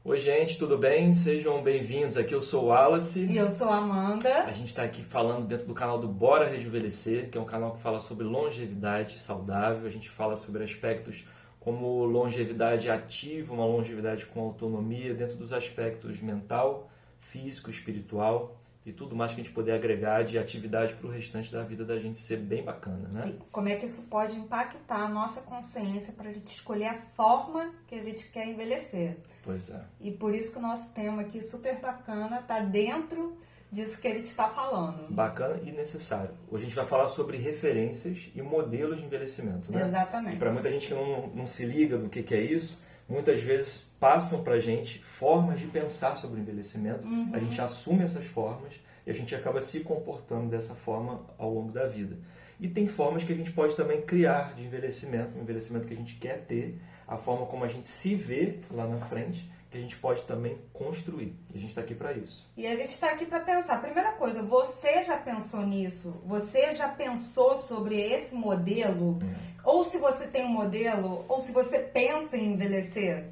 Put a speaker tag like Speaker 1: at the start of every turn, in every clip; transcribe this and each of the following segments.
Speaker 1: Oi, gente, tudo bem? Sejam bem-vindos. Aqui eu sou o Wallace.
Speaker 2: E eu sou a Amanda.
Speaker 1: A gente está aqui falando dentro do canal do Bora Rejuvenescer, que é um canal que fala sobre longevidade saudável. A gente fala sobre aspectos como longevidade ativa, uma longevidade com autonomia, dentro dos aspectos mental, físico, espiritual e tudo mais que a gente poder agregar de atividade para o restante da vida da gente ser bem bacana, né?
Speaker 2: E como é que isso pode impactar a nossa consciência para a gente escolher a forma que a gente quer envelhecer.
Speaker 1: Pois é.
Speaker 2: E por isso que o nosso tema aqui, super bacana, está dentro disso que ele está falando.
Speaker 1: Bacana e necessário. Hoje a gente vai falar sobre referências e modelos de envelhecimento, né?
Speaker 2: Exatamente.
Speaker 1: E para muita gente que não se liga do que é isso, muitas vezes passam para a gente formas de pensar sobre o envelhecimento, a gente assume essas formas e a gente acaba se comportando dessa forma ao longo da vida. E tem formas que a gente pode também criar de envelhecimento, um envelhecimento que a gente quer ter, a forma como a gente se vê lá na frente, que a gente pode também construir. E a gente está aqui para isso.
Speaker 2: E a gente está aqui para pensar. Primeira coisa, você já pensou nisso? Você já pensou sobre esse modelo? Ou se você tem um modelo, ou se você pensa em envelhecer?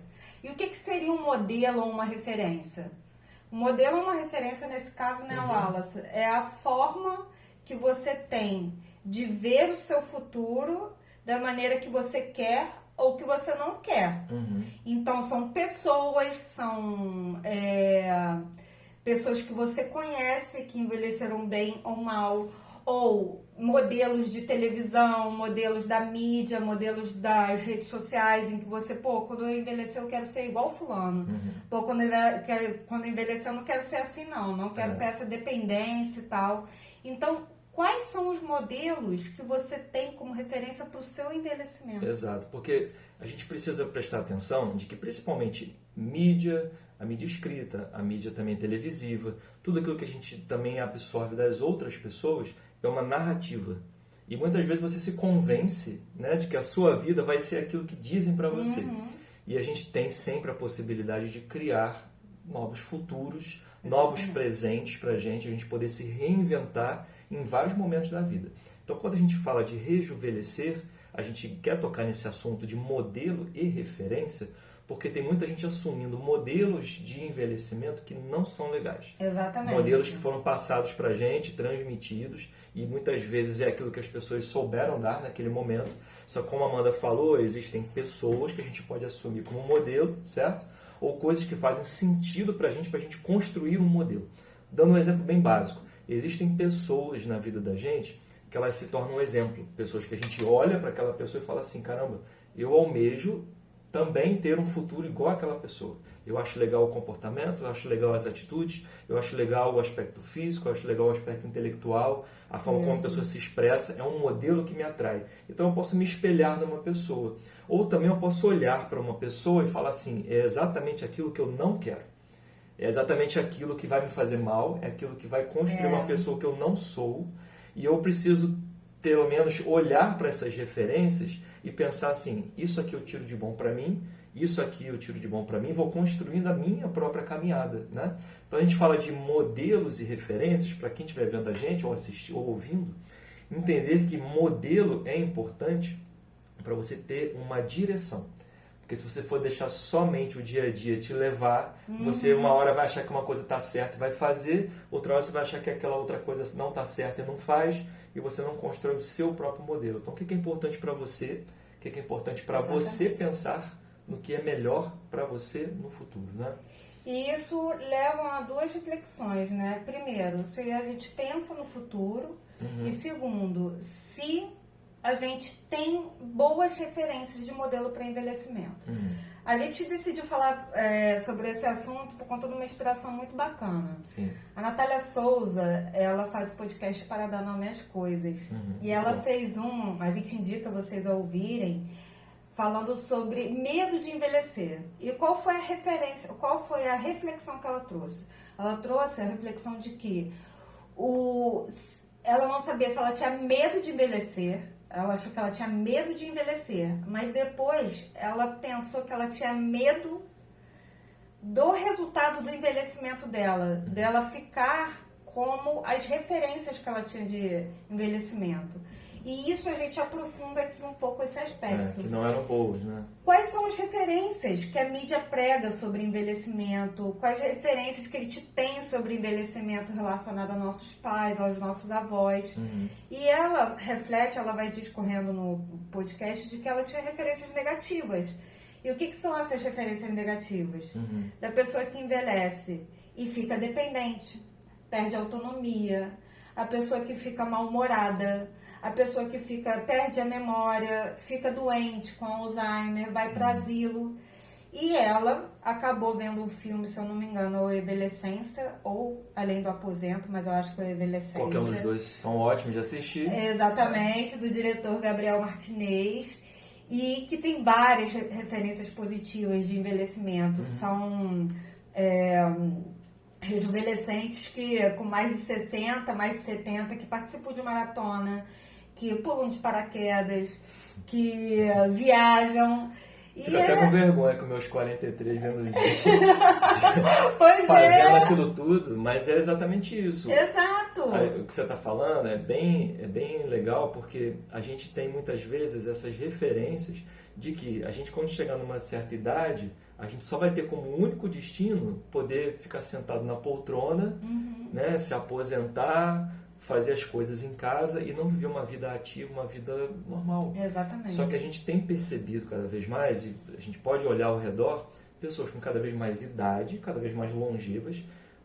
Speaker 2: E o que seria um modelo ou uma referência? Um modelo ou uma referência, nesse caso, né, Wallace? É a forma que você tem de ver o seu futuro da maneira que você quer ou que você não quer. Então, são pessoas que você conhece, que envelheceram bem ou mal, ou modelos de televisão, modelos da mídia, modelos das redes sociais, em que você, quando eu envelhecer eu quero ser igual fulano. Quando eu envelhecer eu não quero ser assim não quero ter essa dependência e tal. Então, quais são os modelos que você tem como referência para o seu envelhecimento?
Speaker 1: Exato, porque a gente precisa prestar atenção de que principalmente a mídia escrita, a mídia também televisiva, tudo aquilo que a gente também absorve das outras pessoas é uma narrativa. E muitas vezes você se convence, né, de que a sua vida vai ser aquilo que dizem para você. E a gente tem sempre a possibilidade de criar novos futuros, novos presentes para a gente poder se reinventar em vários momentos da vida. Então, quando a gente fala de rejuvenescer, a gente quer tocar nesse assunto de modelo e referência, porque tem muita gente assumindo modelos de envelhecimento que não são legais.
Speaker 2: Exatamente.
Speaker 1: Modelos que foram passados para a gente, transmitidos, e muitas vezes é aquilo que as pessoas souberam dar naquele momento. Só que como a Amanda falou, existem pessoas que a gente pode assumir como modelo, certo? Ou coisas que fazem sentido para a gente construir um modelo. Dando um exemplo bem básico, existem pessoas na vida da gente que elas se tornam um exemplo. Pessoas que a gente olha para aquela pessoa e fala assim, caramba, eu almejo também ter um futuro igual àquela pessoa. Eu acho legal o comportamento, eu acho legal as atitudes, eu acho legal o aspecto físico, eu acho legal o aspecto intelectual, a forma como a pessoa se expressa, é um modelo que me atrai. Então eu posso me espelhar numa pessoa. Ou também eu posso olhar para uma pessoa e falar assim, é exatamente aquilo que eu não quero. É exatamente aquilo que vai me fazer mal, é aquilo que vai construir uma pessoa que eu não sou, e eu preciso, pelo menos, olhar para essas referências e pensar assim, isso aqui eu tiro de bom para mim, isso aqui eu tiro de bom para mim, vou construindo a minha própria caminhada, né? Então a gente fala de modelos e referências, para quem estiver vendo a gente, ou assistindo, ou ouvindo, entender que modelo é importante para você ter uma direção. Porque se você for deixar somente o dia a dia te levar, você uma hora vai achar que uma coisa está certa e vai fazer, outra hora você vai achar que aquela outra coisa não está certa e não faz, e você não constrói o seu próprio modelo. Então o que é importante para você? O que é importante para você pensar no que é melhor para você no futuro, né?
Speaker 2: E isso leva a duas reflexões, né? Primeiro, se a gente pensa no futuro, e segundo, se a gente tem boas referências de modelo para envelhecimento. A gente decidiu falar sobre esse assunto por conta de uma inspiração muito bacana.
Speaker 1: Sim.
Speaker 2: A Natália Souza, ela faz o podcast para dar nome às coisas. E ela fez a gente indica vocês a ouvirem, falando sobre medo de envelhecer. E qual foi a referência, qual foi a reflexão que ela trouxe? Ela trouxe a reflexão de que ela não sabia se ela tinha medo de envelhecer. Ela achou que ela tinha medo de envelhecer, mas depois ela pensou que ela tinha medo do resultado do envelhecimento dela ficar como as referências que ela tinha de envelhecimento. E isso a gente aprofunda aqui um pouco esse aspecto.
Speaker 1: Que não eram boas, né?
Speaker 2: Quais são as referências que a mídia prega sobre envelhecimento? Quais referências que ele te tem sobre envelhecimento relacionado aos nossos pais, aos nossos avós? E ela reflete, ela vai discorrendo no podcast de que ela tinha referências negativas. E o que são essas referências negativas? Da pessoa que envelhece e fica dependente, perde autonomia, a pessoa que fica mal-humorada, a pessoa que perde a memória, fica doente com Alzheimer, vai para asilo. E ela acabou vendo um filme, se eu não me engano, ou Envelhecência, ou Além do Aposento, mas eu acho que é Envelhecência.
Speaker 1: Qualquer um dos dois são ótimos de assistir.
Speaker 2: Exatamente, do diretor Gabriel Martinez. E que tem várias referências positivas de envelhecimento. São rejuvenescentes que com mais de 60, mais de 70, que participam de maratona, que pulam de paraquedas, que viajam.
Speaker 1: Fico até com vergonha com meus 43 vendo gente
Speaker 2: pois
Speaker 1: fazendo aquilo tudo, mas é exatamente isso.
Speaker 2: Exato!
Speaker 1: O que você está falando é bem legal, porque a gente tem muitas vezes essas referências de que a gente, quando chegar numa certa idade, a gente só vai ter como único destino poder ficar sentado na poltrona, né, se aposentar, fazer as coisas em casa e não viver uma vida ativa, uma vida normal.
Speaker 2: Exatamente.
Speaker 1: Só que a gente tem percebido cada vez mais, e a gente pode olhar ao redor, pessoas com cada vez mais idade, cada vez mais longevas,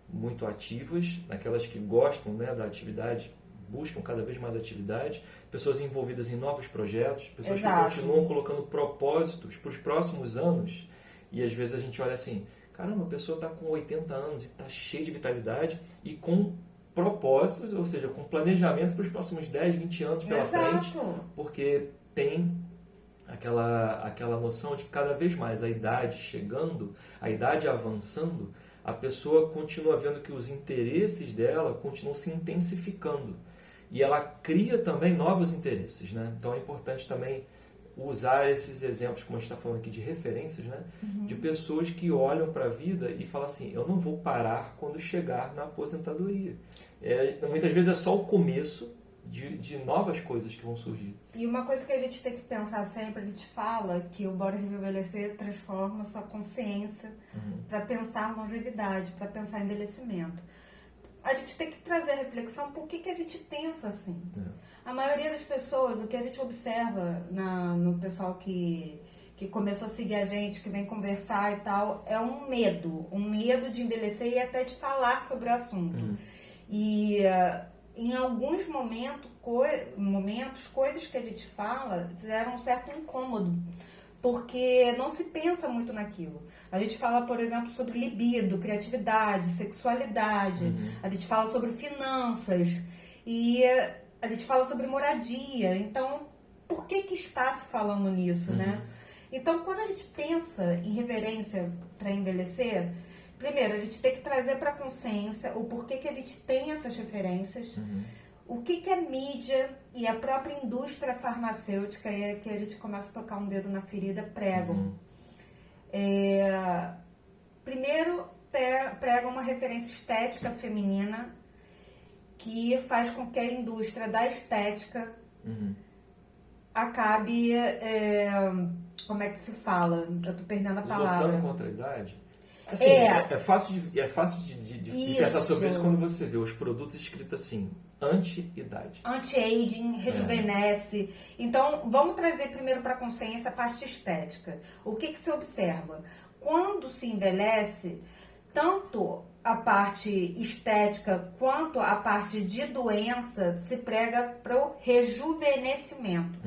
Speaker 1: muito ativas, aquelas que gostam, né, da atividade, buscam cada vez mais atividade, pessoas envolvidas em novos projetos, pessoas
Speaker 2: Exato.
Speaker 1: que continuam colocando propósitos para os próximos anos, e às vezes a gente olha assim, caramba, a pessoa está com 80 anos e está cheia de vitalidade e com propósitos, ou seja, com planejamento para os próximos 10, 20 anos pela frente, porque tem aquela noção de que cada vez mais a idade chegando, a idade avançando, a pessoa continua vendo que os interesses dela continuam se intensificando e ela cria também novos interesses, né? Então é importante também usar esses exemplos, como a gente está falando aqui, de referências, né? De pessoas que olham para a vida e falam assim, eu não vou parar quando chegar na aposentadoria. Muitas vezes é só o começo de novas coisas que vão surgir.
Speaker 2: E uma coisa que a gente tem que pensar sempre, a gente fala que o Bora Rejuvenescer transforma sua consciência para pensar longevidade, para pensar envelhecimento. A gente tem que trazer a reflexão por que a gente pensa assim. A maioria das pessoas, o que a gente observa no pessoal que começou a seguir a gente, que vem conversar e tal, é um medo de envelhecer e até de falar sobre o assunto. E em alguns momentos, coisas que a gente fala geram um certo incômodo, porque não se pensa muito naquilo. A gente fala, por exemplo, sobre libido, criatividade, sexualidade, a gente fala sobre finanças e a gente fala sobre moradia. Então, por que está se falando nisso, né? Então, quando a gente pensa em reverência para envelhecer, primeiro, a gente tem que trazer para a consciência o porquê que a gente tem essas referências, o que a mídia e a própria indústria farmacêutica, e que a gente começa a tocar um dedo na ferida, pregam. Primeiro, pregam uma referência estética feminina que faz com que a indústria da estética acabe... como é que se fala? Eu tô perdendo a palavra.
Speaker 1: Lutando contra a idade? Assim, é fácil de pensar sobre isso quando você vê os produtos escritos assim, anti-idade.
Speaker 2: Anti-aging, rejuvenesce. Então, vamos trazer primeiro para a consciência a parte estética. O que se observa? Quando se envelhece, tanto a parte estética quanto a parte de doença se prega para o rejuvenescimento.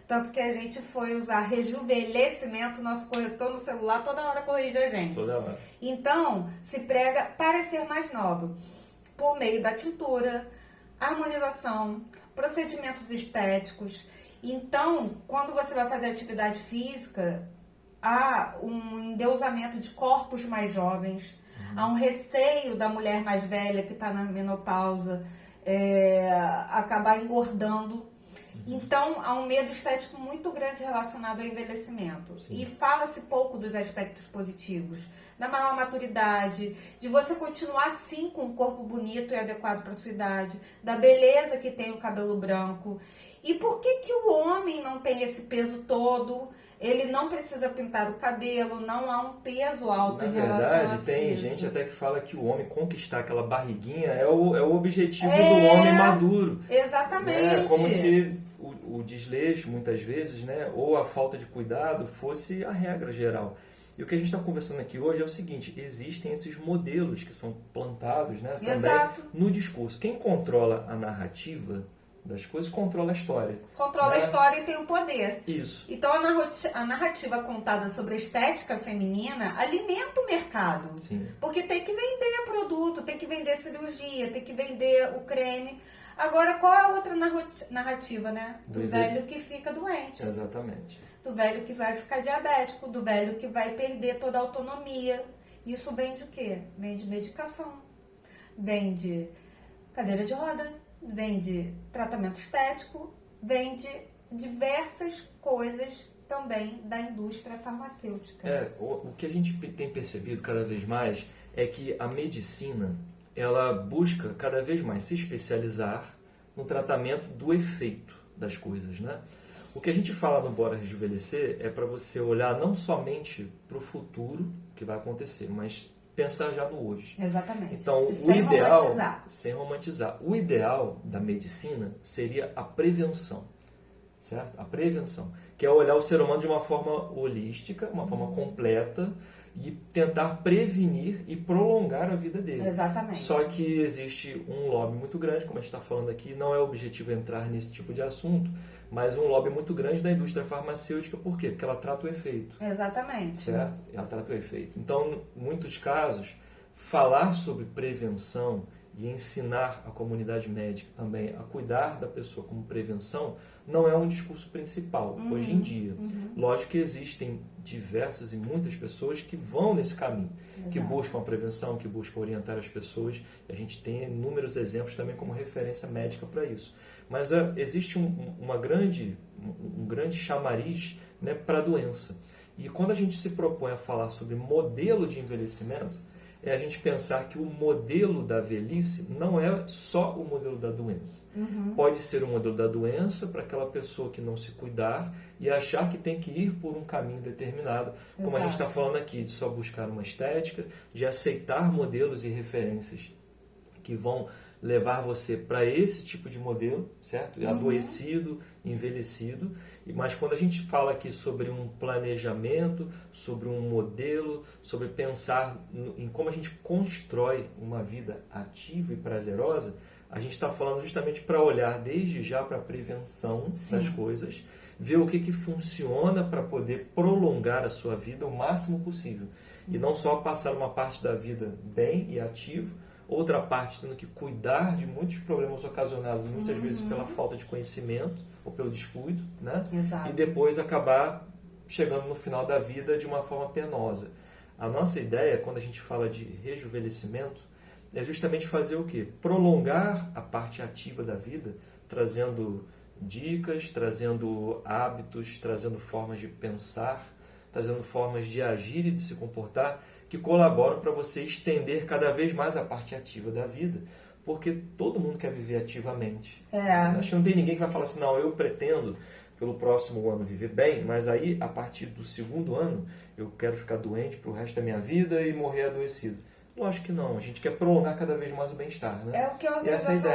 Speaker 2: Tanto que a gente foi usar rejuvenescimento, nosso corretor no celular toda hora corrige a gente.
Speaker 1: Toda hora.
Speaker 2: Então, se prega parecer mais novo, por meio da tintura, harmonização, procedimentos estéticos. Então, quando você vai fazer atividade física, há um endeusamento de corpos mais jovens, há um receio da mulher mais velha que está na menopausa acabar engordando. Então, há um medo estético muito grande relacionado ao envelhecimento. Sim. E fala-se pouco dos aspectos positivos, da maior maturidade, de você continuar sim com um corpo bonito e adequado para a sua idade, da beleza que tem o cabelo branco. E por que que o homem não tem esse peso todo? Ele não precisa pintar o cabelo, não há um peso alto
Speaker 1: Na
Speaker 2: em relação
Speaker 1: verdade,
Speaker 2: a
Speaker 1: tem
Speaker 2: isso.
Speaker 1: gente até que fala que o homem conquistar aquela barriguinha é o objetivo do homem maduro.
Speaker 2: Exatamente.
Speaker 1: Né? Como se o desleixo, muitas vezes, né? Ou a falta de cuidado fosse a regra geral. E o que a gente está conversando aqui hoje é o seguinte: existem esses modelos que são plantados, né, também
Speaker 2: Exato.
Speaker 1: no discurso. Quem controla a narrativa das coisas controla a história.
Speaker 2: Controla
Speaker 1: né?
Speaker 2: a história e tem o poder.
Speaker 1: Isso.
Speaker 2: Então a narrativa contada sobre a estética feminina alimenta o mercado.
Speaker 1: Sim.
Speaker 2: Porque tem que vender produto, tem que vender cirurgia, tem que vender o creme. Agora, qual é a outra narrativa, né? Do velho que fica doente.
Speaker 1: Exatamente.
Speaker 2: Do velho que vai ficar diabético, do velho que vai perder toda a autonomia. Isso vende o quê? Vende medicação, vende cadeira de roda, vende tratamento estético, vende diversas coisas também da indústria farmacêutica.
Speaker 1: O que a gente tem percebido cada vez mais é que a medicina, ela busca cada vez mais se especializar no tratamento do efeito das coisas, né? O que a gente fala no Bora Rejuvenescer é para você olhar não somente para o futuro que vai acontecer, mas pensar já no hoje.
Speaker 2: Exatamente.
Speaker 1: Então,
Speaker 2: sem romantizar.
Speaker 1: Sem romantizar. O ideal da medicina seria a prevenção, certo? A prevenção, que é olhar o ser humano de uma forma holística, uma forma completa e tentar prevenir e prolongar a vida dele.
Speaker 2: Exatamente.
Speaker 1: Só que existe um lobby muito grande, como a gente está falando aqui, não é o objetivo entrar nesse tipo de assunto, mas um lobby muito grande da indústria farmacêutica. Por quê? Porque ela trata o efeito.
Speaker 2: Exatamente.
Speaker 1: Certo? Ela trata o efeito. Então, em muitos casos, falar sobre prevenção e ensinar a comunidade médica também a cuidar da pessoa como prevenção não é um discurso principal hoje em dia. Lógico que existem diversas e muitas pessoas que vão nesse caminho, que buscam a prevenção, que buscam orientar as pessoas. A gente tem inúmeros exemplos também como referência médica para isso. Mas existe um grande chamariz, né, para a doença. E quando a gente se propõe a falar sobre modelo de envelhecimento, é a gente pensar que o modelo da velhice não é só o modelo da doença. Pode ser o modelo da doença para aquela pessoa que não se cuidar e achar que tem que ir por um caminho determinado, como a gente está falando aqui, de só buscar uma estética, de aceitar modelos e referências que vão levar você para esse tipo de modelo, certo? Adoecido, envelhecido. Mas quando a gente fala aqui sobre um planejamento, sobre um modelo, sobre pensar em como a gente constrói uma vida ativa e prazerosa, a gente está falando justamente para olhar desde já para a prevenção das coisas, ver o que funciona para poder prolongar a sua vida o máximo possível. E não só passar uma parte da vida bem e ativo, outra parte tendo que cuidar de muitos problemas ocasionados muitas vezes pela falta de conhecimento ou pelo descuido, né?
Speaker 2: Exato.
Speaker 1: E depois acabar chegando no final da vida de uma forma penosa. A nossa ideia, quando a gente fala de rejuvenescimento, é justamente fazer o quê? Prolongar a parte ativa da vida, trazendo dicas, trazendo hábitos, trazendo formas de pensar, trazendo formas de agir e de se comportar que colaboram para você estender cada vez mais a parte ativa da vida, porque todo mundo quer viver ativamente. Acho que não tem ninguém que vai falar assim, não, eu pretendo pelo próximo ano viver bem, mas aí a partir do segundo ano eu quero ficar doente pro resto da minha vida e morrer adoecido. Lógico que não, a gente quer prolongar cada vez mais o bem-estar, né?
Speaker 2: É o que a
Speaker 1: Organização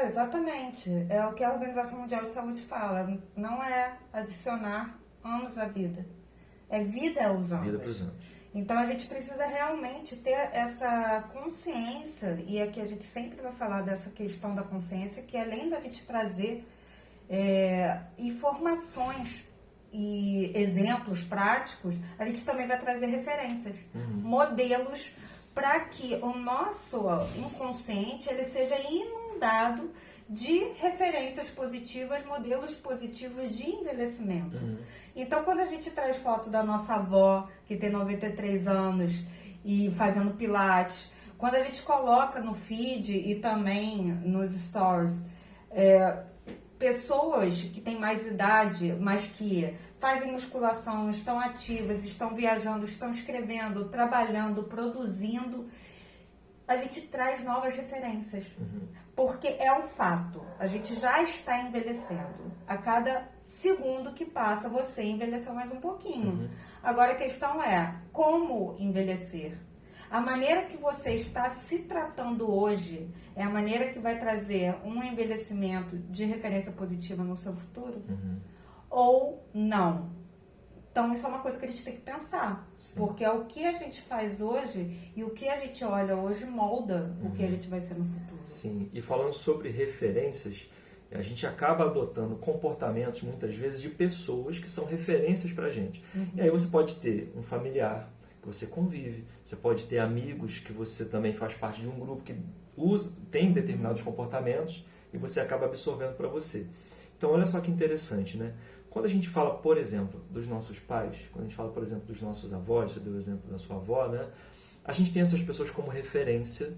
Speaker 2: exatamente. É o que a Organização Mundial de Saúde fala. Não é adicionar anos à vida. É vida aos anos.
Speaker 1: Vida para os anos.
Speaker 2: Então a gente precisa realmente ter essa consciência, e aqui a gente sempre vai falar dessa questão da consciência, que além da gente trazer informações e exemplos práticos, a gente também vai trazer referências, modelos, para que o nosso inconsciente ele seja inundado de referências positivas, modelos positivos de envelhecimento. Então, quando a gente traz foto da nossa avó, que tem 93 anos, e fazendo pilates, quando a gente coloca no feed e também nos stories, pessoas que têm mais idade, mas que fazem musculação, estão ativas, estão viajando, estão escrevendo, trabalhando, produzindo, a gente traz novas referências. Porque é um fato, a gente já está envelhecendo. A cada segundo que passa, você envelheceu mais um pouquinho. Agora a questão é, como envelhecer? A maneira que você está se tratando hoje é a maneira que vai trazer um envelhecimento de referência positiva no seu futuro? Ou não? Então isso é uma coisa que a gente tem que pensar. Sim. Porque é o que a gente faz hoje e o que a gente olha hoje molda o que a gente vai ser no futuro.
Speaker 1: Sim, e falando sobre referências, a gente acaba adotando comportamentos muitas vezes de pessoas que são referências pra gente. E aí você pode ter um familiar que você convive, você pode ter amigos que você também faz parte de um grupo que tem determinados comportamentos e você acaba absorvendo para você. Então olha só que interessante, né? Quando a gente fala, por exemplo, dos nossos pais, quando a gente fala, por exemplo, dos nossos avós, você deu o exemplo da sua avó, né? A gente tem essas pessoas como referência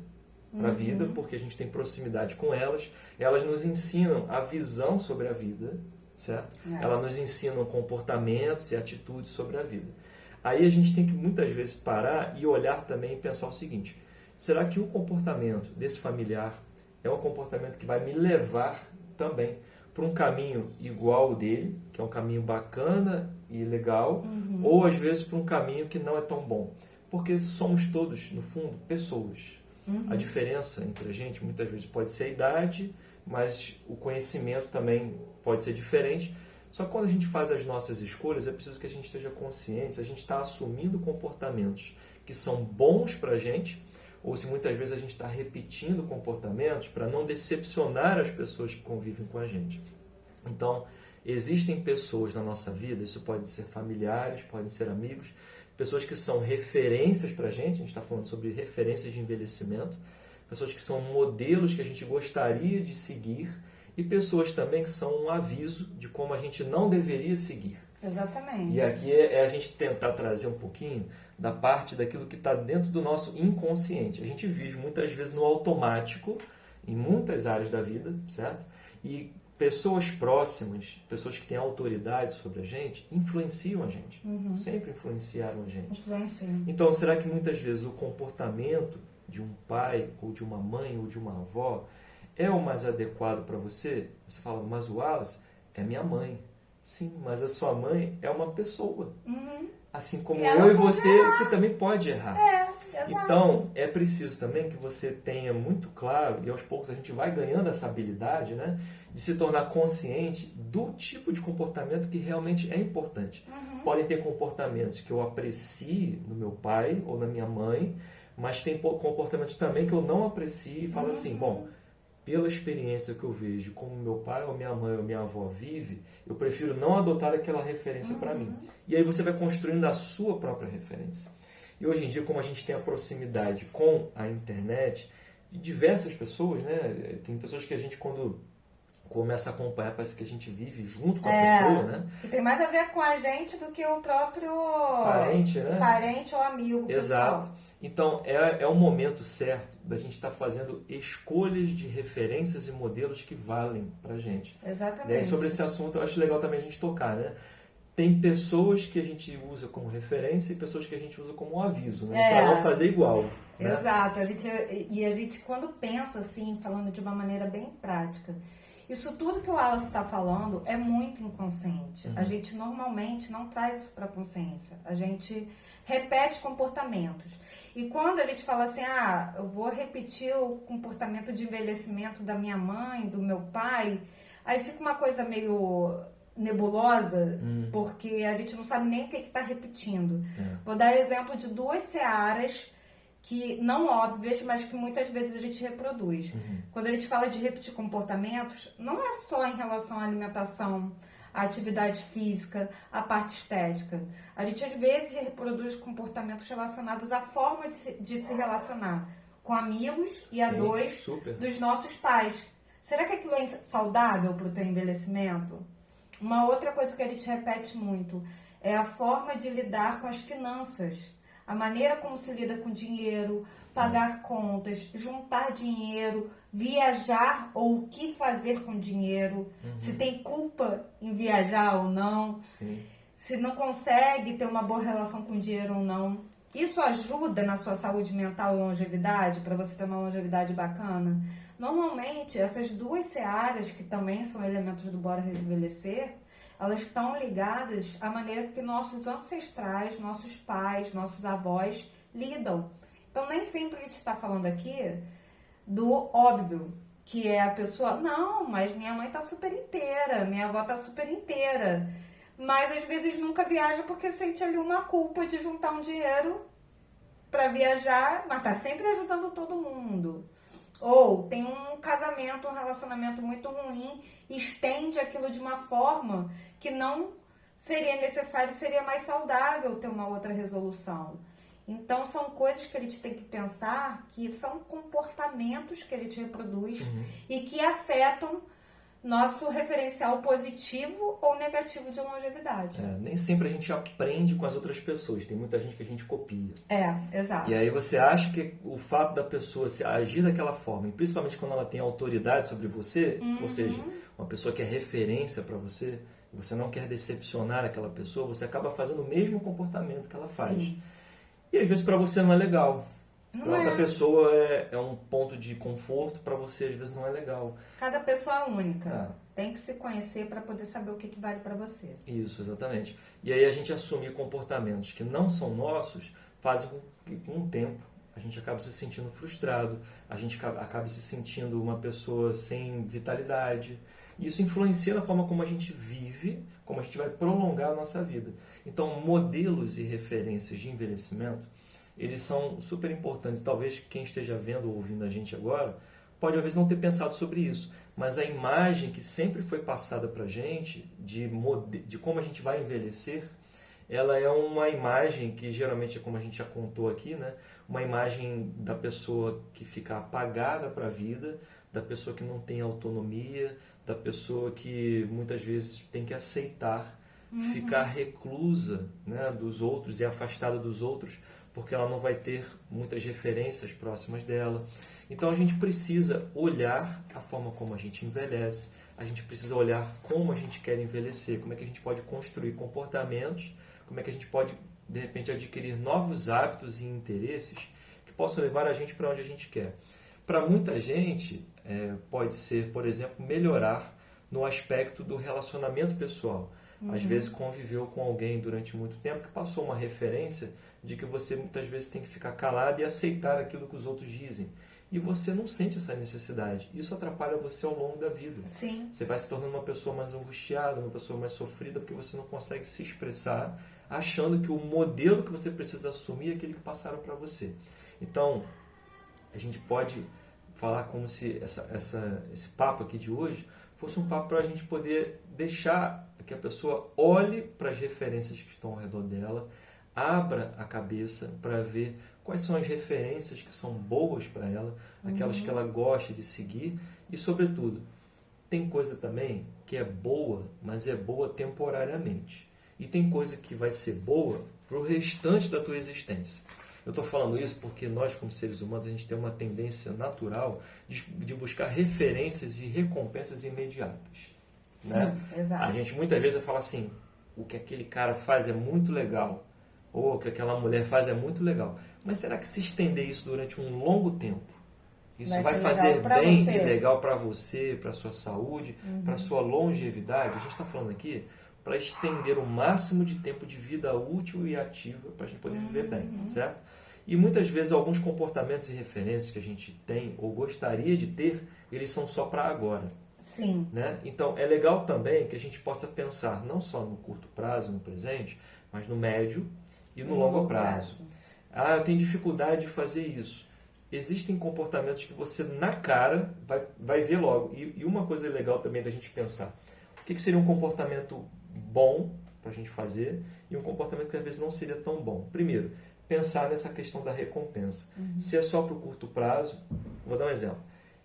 Speaker 1: para a vida, porque a gente tem proximidade com elas, elas nos ensinam a visão sobre a vida, certo? Elas nos ensinam comportamentos e atitudes sobre a vida. Aí a gente tem que muitas vezes parar e olhar também e pensar o seguinte: será que o comportamento desse familiar é um comportamento que vai me levar também para um caminho igual ao dele, que é um caminho bacana e legal, ou às vezes para um caminho que não é tão bom? Porque somos todos, no fundo, pessoas. A diferença entre a gente muitas vezes pode ser a idade, mas o conhecimento também pode ser diferente. Só que quando a gente faz as nossas escolhas, é preciso que a gente esteja consciente, a gente está assumindo comportamentos que são bons para a gente, ou se muitas vezes a gente está repetindo comportamentos para não decepcionar as pessoas que convivem com a gente. Então, existem pessoas na nossa vida, isso pode ser familiares, podem ser amigos, pessoas que são referências para a gente está falando sobre referências de envelhecimento, pessoas que são modelos que a gente gostaria de seguir, e pessoas também que são um aviso de como a gente não deveria seguir.
Speaker 2: Exatamente.
Speaker 1: E aqui é a gente tentar trazer um pouquinho da parte daquilo que está dentro do nosso inconsciente. A gente vive muitas vezes no automático, em muitas áreas da vida, certo? E pessoas próximas, pessoas que têm autoridade sobre a gente, influenciam a gente. Sempre influenciaram a gente.
Speaker 2: Influenciam.
Speaker 1: Então, será que muitas vezes o comportamento de um pai, ou de uma mãe, ou de uma avó é o mais adequado para você? Você fala, mas o Wallace é minha mãe. Sim, mas a sua mãe é uma pessoa. Assim como eu e você, que também pode errar.
Speaker 2: Exato.
Speaker 1: Então, é preciso também que você tenha muito claro, e aos poucos a gente vai ganhando essa habilidade, né, de se tornar consciente do tipo de comportamento que realmente é importante. Podem ter comportamentos que eu aprecie no meu pai ou na minha mãe, mas tem comportamentos também que eu não aprecio e falo assim, bom, pela experiência que eu vejo, como meu pai ou minha mãe ou minha avó vive, eu prefiro não adotar aquela referência para mim. E aí você vai construindo a sua própria referência. E hoje em dia, como a gente tem a proximidade com a internet, de diversas pessoas, né? Tem pessoas que a gente, quando começa a acompanhar, parece que a gente vive junto com a pessoa, né?
Speaker 2: E tem mais a ver com a gente do que o próprio
Speaker 1: parente, né?
Speaker 2: Parente ou amigo.
Speaker 1: Exato.
Speaker 2: Pessoal.
Speaker 1: Então, é o momento certo da gente estar fazendo escolhas de referências e modelos que valem pra gente.
Speaker 2: Exatamente.
Speaker 1: Daí, sobre esse assunto, eu acho legal também a gente tocar, né? Tem pessoas que a gente usa como referência e pessoas que a gente usa como aviso, né? Para não fazer igual. Né?
Speaker 2: Exato. A gente, quando pensa assim, falando de uma maneira bem prática, isso tudo que o Wallace está falando é muito inconsciente. A gente normalmente não traz isso para a consciência. A gente repete comportamentos. E quando a gente fala assim, eu vou repetir o comportamento de envelhecimento da minha mãe, do meu pai, aí fica uma coisa meio nebulosa, porque a gente não sabe nem o que está repetindo. Vou dar exemplo de duas searas que não óbvias, mas que muitas vezes a gente reproduz. Quando a gente fala de repetir comportamentos, não é só em relação à alimentação, à atividade física, à parte estética. A gente às vezes reproduz comportamentos relacionados à forma de se relacionar com amigos e a dois dos nossos pais. Será que aquilo é saudável para o teu envelhecimento? Uma outra coisa que a gente repete muito é a forma de lidar com as finanças. A maneira como se lida com dinheiro, pagar contas, juntar dinheiro, viajar ou o que fazer com dinheiro, se tem culpa em viajar ou não, se não consegue ter uma boa relação com dinheiro ou não. Isso ajuda na sua saúde mental e longevidade, para você ter uma longevidade bacana? Normalmente, essas duas searas, que também são elementos do Bora Rejuvenescer, elas estão ligadas à maneira que nossos ancestrais, nossos pais, nossos avós lidam. Então, nem sempre a gente está falando aqui do óbvio, que é a pessoa, não, mas minha mãe está super inteira, minha avó está super inteira. Mas às vezes nunca viaja porque sente ali uma culpa de juntar um dinheiro para viajar, mas tá sempre ajudando todo mundo. Ou tem um casamento, um relacionamento muito ruim, estende aquilo de uma forma que não seria necessário, seria mais saudável ter uma outra resolução. Então são coisas que a gente tem que pensar que são comportamentos que a gente reproduz e que afetam nosso referencial positivo ou negativo de longevidade.
Speaker 1: Nem sempre a gente aprende com as outras pessoas, tem muita gente que a gente copia.
Speaker 2: Exato.
Speaker 1: E aí você acha que o fato da pessoa se agir daquela forma, e principalmente quando ela tem autoridade sobre você, ou seja, uma pessoa que é referência para você, e você não quer decepcionar aquela pessoa, você acaba fazendo o mesmo comportamento que ela faz.
Speaker 2: Sim.
Speaker 1: E às vezes para você não é legal.
Speaker 2: Não
Speaker 1: Para outra
Speaker 2: é.
Speaker 1: pessoa é um ponto de conforto, para você às vezes não é legal.
Speaker 2: Cada pessoa é única. Tem que se conhecer para poder saber o que vale para você.
Speaker 1: Isso, exatamente. E aí a gente assumir comportamentos que não são nossos fazem com que, com o tempo, a gente acaba se sentindo frustrado, a gente acaba se sentindo uma pessoa sem vitalidade. E isso influencia na forma como a gente vive, como a gente vai prolongar a nossa vida. Então, modelos e referências de envelhecimento, eles são super importantes. Talvez quem esteja vendo ou ouvindo a gente agora pode, às vezes, não ter pensado sobre isso. Mas a imagem que sempre foi passada para a gente de como a gente vai envelhecer, ela é uma imagem que geralmente, como a gente já contou aqui, né? Uma imagem da pessoa que fica apagada para a vida, da pessoa que não tem autonomia, da pessoa que muitas vezes tem que aceitar ficar reclusa, né, dos outros e afastada dos outros, porque ela não vai ter muitas referências próximas dela. Então a gente precisa olhar a forma como a gente envelhece, a gente precisa olhar como a gente quer envelhecer, como é que a gente pode construir comportamentos, como é que a gente pode, de repente, adquirir novos hábitos e interesses que possam levar a gente para onde a gente quer. Para muita gente, pode ser, por exemplo, melhorar no aspecto do relacionamento pessoal. Às vezes conviveu com alguém durante muito tempo que passou uma referência de que você muitas vezes tem que ficar calado e aceitar aquilo que os outros dizem. E você não sente essa necessidade. Isso atrapalha você ao longo da vida.
Speaker 2: Sim.
Speaker 1: Você vai se tornando uma pessoa mais angustiada, uma pessoa mais sofrida, porque você não consegue se expressar, achando que o modelo que você precisa assumir é aquele que passaram para você. Então, a gente pode falar como se esse papo aqui de hoje fosse um papo para a gente poder deixar que a pessoa olhe para as referências que estão ao redor dela, abra a cabeça para ver quais são as referências que são boas para ela, aquelas que ela gosta de seguir e, sobretudo, tem coisa também que é boa, mas é boa temporariamente. E tem coisa que vai ser boa para o restante da tua existência. Eu estou falando isso porque nós, como seres humanos, a gente tem uma tendência natural de buscar referências e recompensas imediatas.
Speaker 2: Sim,
Speaker 1: né?
Speaker 2: exato.
Speaker 1: A gente muitas vezes fala assim, o que aquele cara faz é muito legal, ou o que aquela mulher faz é muito legal. Mas será que se estender isso durante um longo tempo, isso vai fazer bem e legal para você, para a sua saúde, para a sua longevidade? A gente está falando aqui para estender o máximo de tempo de vida útil e ativa para a gente poder viver bem, certo? E muitas vezes alguns comportamentos e referências que a gente tem ou gostaria de ter, eles são só para agora.
Speaker 2: Sim.
Speaker 1: Né? Então é legal também que a gente possa pensar não só no curto prazo, no presente, mas no médio e no longo prazo. Eu tenho dificuldade de fazer isso. Existem comportamentos que você na cara vai ver logo. E uma coisa legal também da gente pensar, o que seria um comportamento bom para a gente fazer e um comportamento que às vezes não seria tão bom. Primeiro, pensar nessa questão da recompensa. Se é só para o curto prazo, vou dar um exemplo.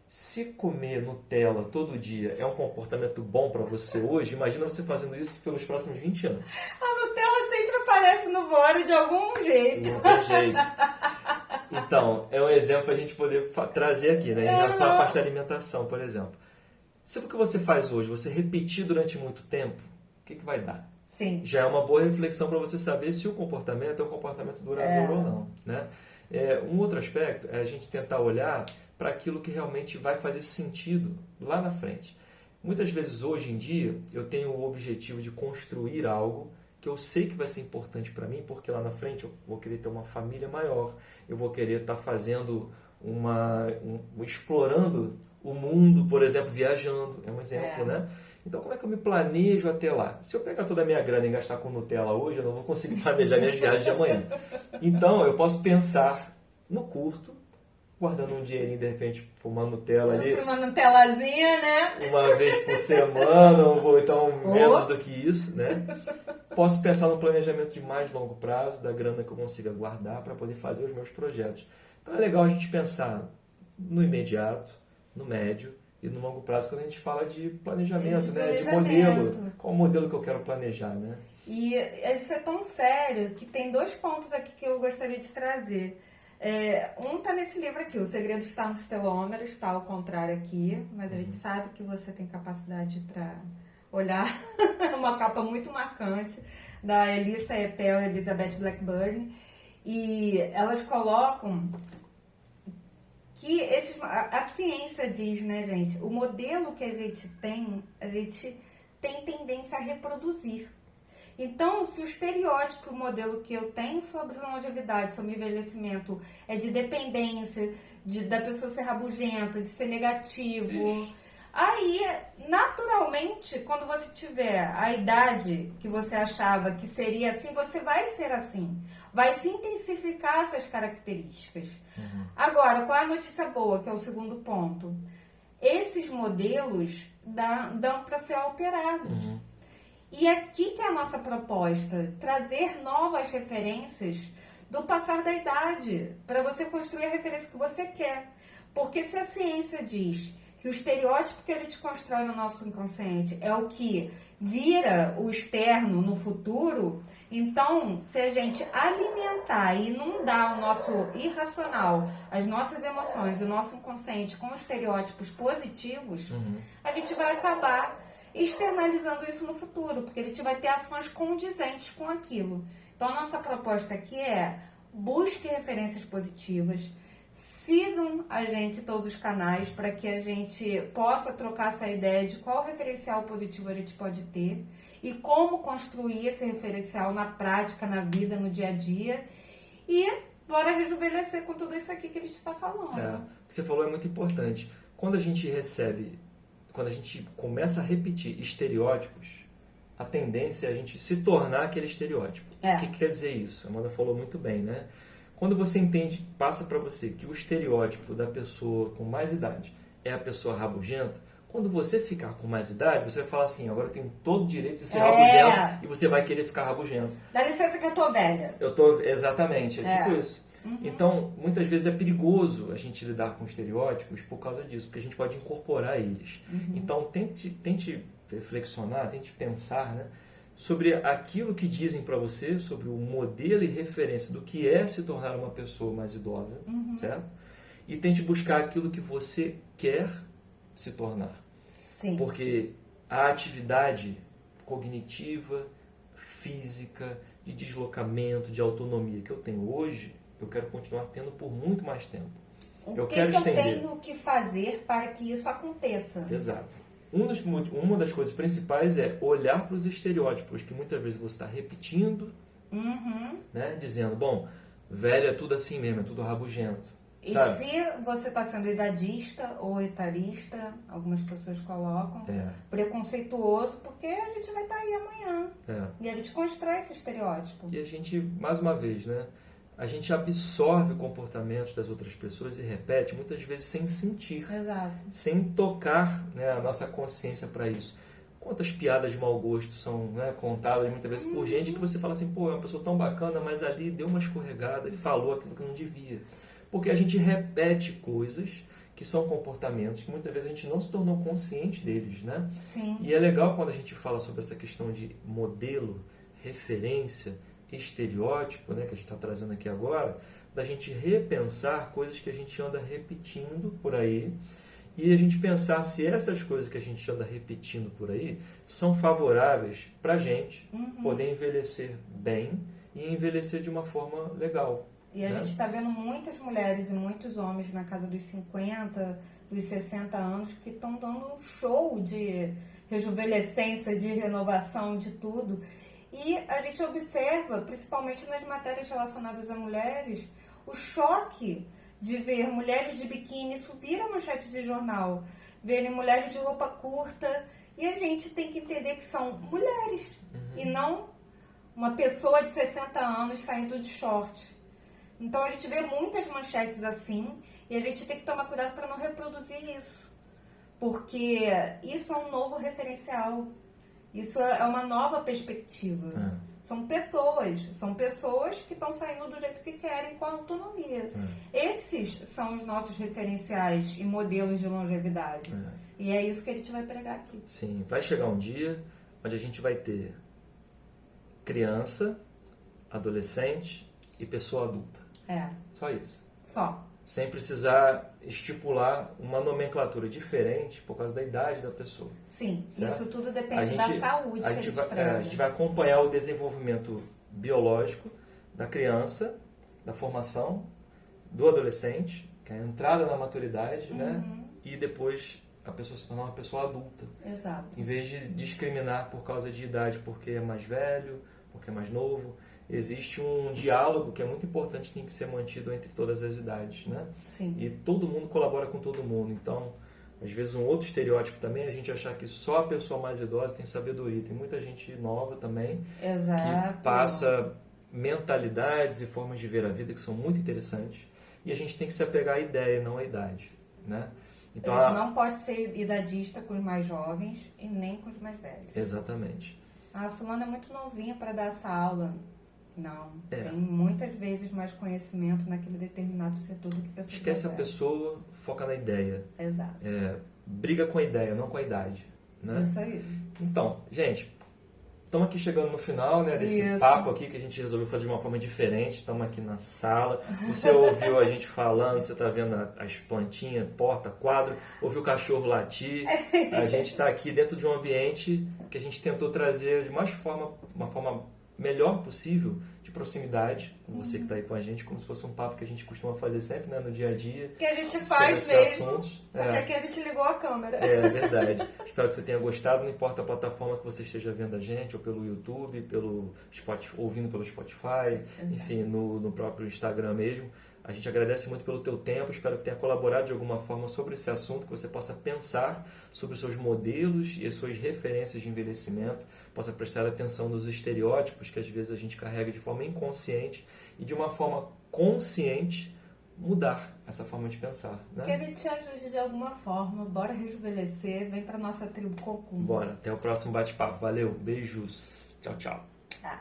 Speaker 1: Se comer Nutella todo dia é um comportamento bom para você hoje, imagina você fazendo isso pelos próximos 20 anos.
Speaker 2: A Nutella sempre aparece no Bora de algum jeito.
Speaker 1: De algum jeito. Então, é um exemplo para a gente poder trazer aqui, né? Em relação à parte da alimentação, por exemplo. Se o que você faz hoje, você repetir durante muito tempo, o que vai dar?
Speaker 2: Sim.
Speaker 1: Já é uma boa reflexão para você saber se o comportamento é um comportamento duradouro ou não, né? Um outro aspecto é a gente tentar olhar para aquilo que realmente vai fazer sentido lá na frente. Muitas vezes, hoje em dia, eu tenho o objetivo de construir algo que eu sei que vai ser importante para mim, porque lá na frente eu vou querer ter uma família maior, eu vou querer estar fazendo explorando o mundo, por exemplo, viajando, é um exemplo, né? Então, como é que eu me planejo até lá? Se eu pegar toda a minha grana e gastar com Nutella hoje, eu não vou conseguir planejar minhas viagens de amanhã. Então, eu posso pensar no curto, guardando um dinheirinho, de repente, para uma Nutella ali.
Speaker 2: Para uma Nutellazinha, né?
Speaker 1: Uma vez por semana, ou então menos do que isso, né? Posso pensar no planejamento de mais longo prazo, da grana que eu consiga guardar para poder fazer os meus projetos. Então, é legal a gente pensar no imediato, no médio e no longo prazo, quando a gente fala de planejamento, né? De modelo. Qual o modelo que eu quero planejar, né?
Speaker 2: E isso é tão sério que tem 2 pontos aqui que eu gostaria de trazer. Um está nesse livro aqui, O Segredo Está nos Telômeros, está ao contrário aqui, mas a gente sabe que você tem capacidade para olhar. Uma capa muito marcante da Elissa Epel e Elizabeth Blackburn. E elas colocam que a ciência diz, né, gente, o modelo que a gente tem tendência a reproduzir. Então, se o estereótipo, o modelo que eu tenho sobre longevidade, sobre envelhecimento, é de dependência, da pessoa ser rabugenta, de ser negativo, aí, naturalmente, quando você tiver a idade que você achava que seria assim, você vai ser assim. Vai se intensificar essas características. Agora, qual é a notícia boa, que é o segundo ponto? Esses modelos dão para ser alterados. E aqui que é a nossa proposta, trazer novas referências do passar da idade, para você construir a referência que você quer. Porque se a ciência diz que o estereótipo que a gente constrói no nosso inconsciente é o que vira o externo no futuro, então, se a gente alimentar e inundar o nosso irracional, as nossas emoções, o nosso inconsciente com estereótipos positivos, a gente vai acabar externalizando isso no futuro, porque a gente vai ter ações condizentes com aquilo. Então, a nossa proposta aqui é: busque referências positivas, sigam a gente em todos os canais para que a gente possa trocar essa ideia de qual referencial positivo a gente pode ter e como construir esse referencial na prática, na vida, no dia a dia. E bora rejuvenescer com tudo isso aqui que a gente está falando.
Speaker 1: O que você falou é muito importante. Quando a gente começa a repetir estereótipos, a tendência é a gente se tornar aquele estereótipo. O que quer dizer isso? A Amanda falou muito bem, né? Quando você entende, passa para você que o estereótipo da pessoa com mais idade é a pessoa rabugenta, quando você ficar com mais idade, você vai falar assim: agora eu tenho todo o direito de ser rabugento, e você vai querer ficar rabugento.
Speaker 2: Dá licença que eu tô velha.
Speaker 1: Exatamente, tipo isso. Então, muitas vezes é perigoso a gente lidar com estereótipos por causa disso, porque a gente pode incorporar eles. Então, tente reflexionar, tente pensar, né, sobre aquilo que dizem para você, sobre o modelo e referência do que é se tornar uma pessoa mais idosa, certo? E tente buscar aquilo que você quer se tornar.
Speaker 2: Sim.
Speaker 1: Porque a atividade cognitiva, física, de deslocamento, de autonomia que eu tenho hoje, eu quero continuar tendo por muito mais tempo.
Speaker 2: O que eu tenho que fazer para que isso aconteça?
Speaker 1: Exato. Uma das coisas principais é olhar para os estereótipos que muitas vezes você está repetindo, né? Dizendo, bom, velho é tudo assim mesmo, é tudo rabugento.
Speaker 2: E
Speaker 1: sabe?
Speaker 2: Se você está sendo idadista ou etarista, algumas pessoas colocam, preconceituoso, porque a gente vai estar aí amanhã. E a gente constrói esse estereótipo.
Speaker 1: E a gente, mais uma vez, né? A gente absorve comportamentos das outras pessoas e repete, muitas vezes sem sentir.
Speaker 2: Exato.
Speaker 1: Sem tocar, né, a nossa consciência para isso. Quantas piadas de mau gosto são, né, contadas muitas vezes por gente que você fala assim: pô, é uma pessoa tão bacana, mas ali deu uma escorregada e falou aquilo que não devia. Porque a gente repete coisas que são comportamentos que muitas vezes a gente não se tornou consciente deles, né?
Speaker 2: Sim.
Speaker 1: E é legal quando a gente fala sobre essa questão de modelo, referência, estereótipo, né, que a gente está trazendo aqui agora, da gente repensar coisas que a gente anda repetindo por aí e a gente pensar se essas coisas que a gente anda repetindo por aí são favoráveis para a gente poder envelhecer bem e envelhecer de uma forma legal.
Speaker 2: E a gente está vendo muitas mulheres e muitos homens na casa dos 50, dos 60 anos que estão dando um show de rejuvenescência, de renovação, de tudo. E a gente observa, principalmente nas matérias relacionadas a mulheres, o choque de ver mulheres de biquíni subir a manchete de jornal, verem mulheres de roupa curta, e a gente tem que entender que são mulheres, e não uma pessoa de 60 anos saindo de short. Então a gente vê muitas manchetes assim, e a gente tem que tomar cuidado para não reproduzir isso, porque isso é um novo referencial, isso é uma nova perspectiva. São pessoas que estão saindo do jeito que querem, com autonomia. Esses são os nossos referenciais e modelos de longevidade. E é isso que a gente vai pregar aqui.
Speaker 1: Sim, vai chegar um dia onde a gente vai ter criança, adolescente e pessoa adulta. Só isso.
Speaker 2: Só.
Speaker 1: Sem precisar estipular uma nomenclatura diferente por causa da idade da pessoa.
Speaker 2: Sim,
Speaker 1: certo?
Speaker 2: Isso tudo depende da saúde que a gente prega.
Speaker 1: A gente vai acompanhar o desenvolvimento biológico da criança, da formação, do adolescente, que é a entrada na maturidade, né? E depois a pessoa se tornar uma pessoa adulta.
Speaker 2: Exato.
Speaker 1: Em vez de discriminar por causa de idade, porque é mais velho, porque é mais novo. Existe um diálogo que é muito importante, tem que ser mantido entre todas as idades, né?
Speaker 2: Sim.
Speaker 1: E todo mundo colabora com todo mundo. Então, às vezes um outro estereótipo também é a gente achar que só a pessoa mais idosa tem sabedoria. Tem muita gente nova também que passa mentalidades e formas de ver a vida que são muito interessantes. E a gente tem que se apegar à ideia, não à idade, né? Então,
Speaker 2: a gente não pode ser idadista com os mais jovens e nem com os mais velhos.
Speaker 1: Exatamente.
Speaker 2: Fulana é muito novinha para dar essa aula. Não, tem muitas vezes mais conhecimento naquele determinado setor do que pessoas.
Speaker 1: Esquece a pessoa, foca na ideia.
Speaker 2: Exato.
Speaker 1: Briga com a ideia, não com a idade. Né?
Speaker 2: Isso aí.
Speaker 1: Então, gente, estamos aqui chegando no final, né, desse papo aqui que a gente resolveu fazer de uma forma diferente. Estamos aqui na sala. Você ouviu a gente falando, você está vendo as plantinhas, porta, quadro, ouviu o cachorro latir. A gente está aqui dentro de um ambiente que a gente tentou trazer de uma forma melhor possível, de proximidade, com você que está aí com a gente, como se fosse um papo que a gente costuma fazer sempre, né, no dia a dia.
Speaker 2: Que a gente faz mesmo,
Speaker 1: assuntos.
Speaker 2: Só que aqui a gente ligou a câmera.
Speaker 1: É verdade. Espero que você tenha gostado, não importa a plataforma que você esteja vendo a gente, ou pelo YouTube, pelo Spotify, ouvindo pelo Spotify, enfim, no próprio Instagram mesmo. A gente agradece muito pelo teu tempo, espero que tenha colaborado de alguma forma sobre esse assunto, que você possa pensar sobre os seus modelos e as suas referências de envelhecimento, possa prestar atenção nos estereótipos que às vezes a gente carrega de forma inconsciente e de uma forma consciente mudar essa forma de pensar. Né?
Speaker 2: Que a gente te ajude de alguma forma, bora rejuvenescer, vem pra nossa tribo Cocum.
Speaker 1: Bora, até o próximo bate-papo. Valeu, beijos, tchau, tchau.
Speaker 2: Tchau.